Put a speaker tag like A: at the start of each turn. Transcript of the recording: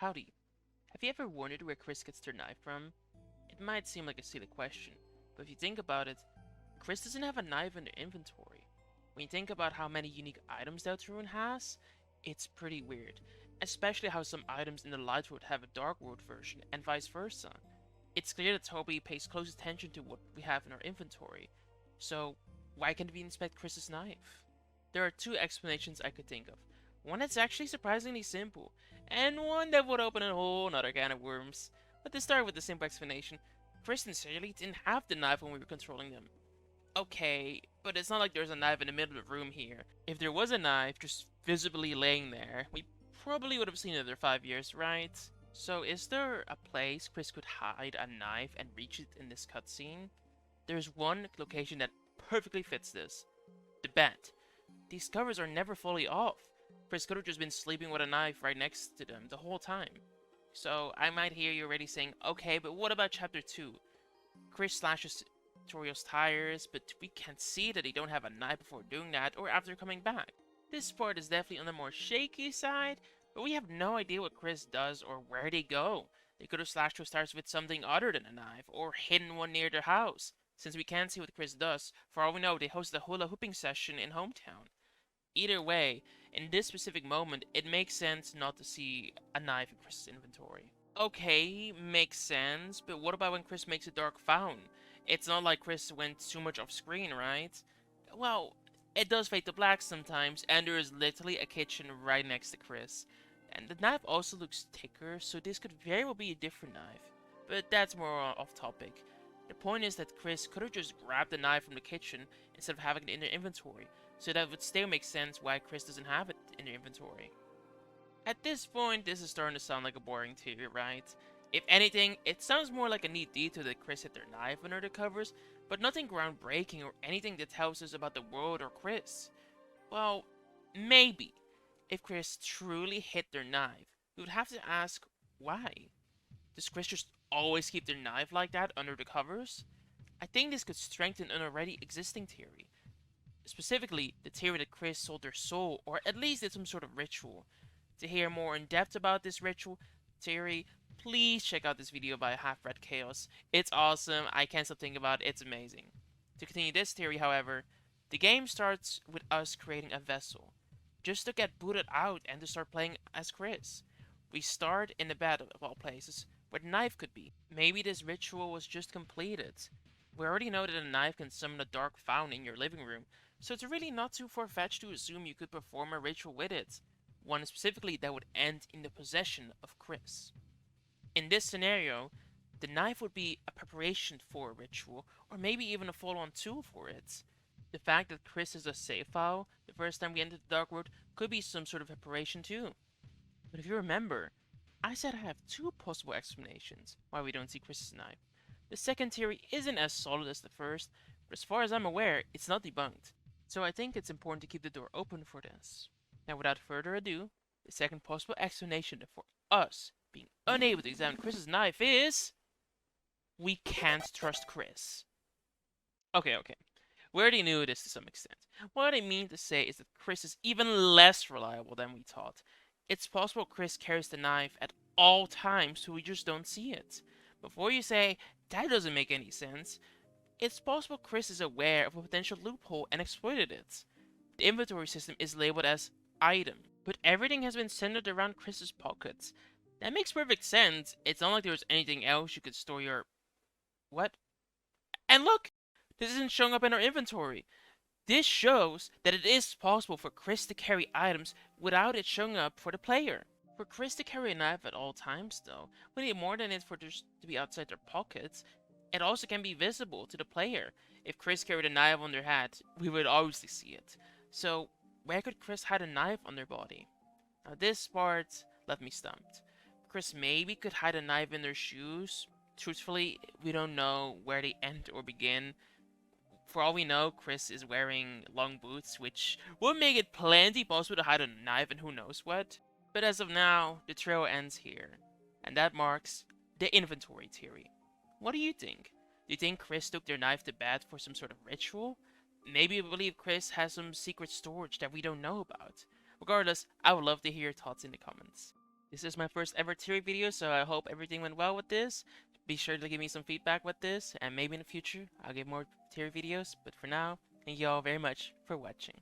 A: Howdy. Have you ever wondered where Kris gets their knife from? It might seem like a silly question, but if you think about it, Kris doesn't have a knife in their inventory. When you think about how many unique items Deltarune has, it's pretty weird, especially how some items in the Light World have a Dark World version and vice versa. It's clear that Toby pays close attention to what we have in our inventory, so why can't we inspect Kris's knife? There are two explanations I could think of. One that's actually surprisingly simple, and one that would open a whole nother can of worms. But to start with the simple explanation, Kris and Shirley didn't have the knife when we were controlling them. Okay, but it's not like there's a knife in the middle of the room here. If there was a knife just visibly laying there, we probably would have seen it after 5 years, right? So is there a place Kris could hide a knife and reach it in this cutscene? There's one location that perfectly fits this. The bed. These covers are never fully off. Kris could have just been sleeping with a knife right next to them the whole time. So I might hear you already saying, okay, but what about chapter 2? Kris slashes Toriel's tires, but we can't see that they don't have a knife before doing that or after coming back. This part is definitely on the more shaky side, but we have no idea what Kris does or where they go. They could have slashed those tires with something other than a knife, or hidden one near their house. Since we can't see what Kris does, for all we know, they host a hula hooping session in hometown. Either way, in this specific moment, it makes sense not to see a knife in Kris's inventory. Okay, makes sense, but what about when Kris makes a dark fountain? It's not like Kris went too much off screen, right? Well, it does fade to black sometimes, and there is literally a kitchen right next to Kris. And the knife also looks thicker, so this could very well be a different knife. But that's more off topic. The point is that Kris could have just grabbed the knife from the kitchen instead of having it in their inventory, so that would still make sense why Kris doesn't have it in their inventory. At this point, this is starting to sound like a boring theory, right? If anything, it sounds more like a neat detail that Kris hid their knife under the covers, but nothing groundbreaking or anything that tells us about the world or Kris. Well, maybe. If Kris truly hid their knife, we would have to ask why. Does Kris just always keep their knife like that under the covers? I think this could strengthen an already existing theory. Specifically, the theory that Kris sold their soul, or at least did some sort of ritual. To hear more in depth about this ritual theory, please check out this video by HalfBreadChaos. It's awesome, I can't stop thinking about it, it's amazing. To continue this theory, however, the game starts with us creating a vessel, just to get booted out and to start playing as Kris. We start in the bed of all places, where the knife could be. Maybe this ritual was just completed. We already know that a knife can summon a dark fountain in your living room, so it's really not too far-fetched to assume you could perform a ritual with it. One specifically that would end in the possession of Kris. In this scenario, the knife would be a preparation for a ritual, or maybe even a full-on tool for it. The fact that Kris is a save file the first time we entered the Dark World could be some sort of preparation too. But if you remember, I said I have two possible explanations why we don't see Kris's knife. The second theory isn't as solid as the first, but as far as I'm aware, it's not debunked. So I think it's important to keep the door open for this. Now without further ado, the second possible explanation for us being unable to examine Kris's knife is... we can't trust Kris. Okay. We already knew this to some extent. What I mean to say is that Kris is even less reliable than we thought. It's possible Kris carries the knife at all times, so we just don't see it. Before you say, that doesn't make any sense, it's possible Kris is aware of a potential loophole and exploited it. The inventory system is labeled as item, but everything has been centered around Kris's pockets. That makes perfect sense. It's not like there's anything else you could store your... what? And look! This isn't showing up in our inventory. This shows that it is possible for Kris to carry items without it showing up for the player. For Kris to carry a knife at all times, though, we need more than it for this to be outside their pockets. It also can be visible to the player. If Kris carried a knife on their hat, we would obviously see it. So, where could Kris hide a knife on their body? Now this part left me stumped. Kris maybe could hide a knife in their shoes. Truthfully, we don't know where they end or begin. For all we know, Kris is wearing long boots, which would make it plenty possible to hide a knife and who knows what. But as of now, the trail ends here. And that marks the inventory theory. What do you think? Do you think Kris took their knife to bed for some sort of ritual? Maybe you believe Kris has some secret storage that we don't know about. Regardless, I would love to hear your thoughts in the comments. This is my first ever tier video, so I hope everything went well with this. Be sure to give me some feedback with this, and maybe in the future I'll get more tier videos. But for now, thank you all very much for watching.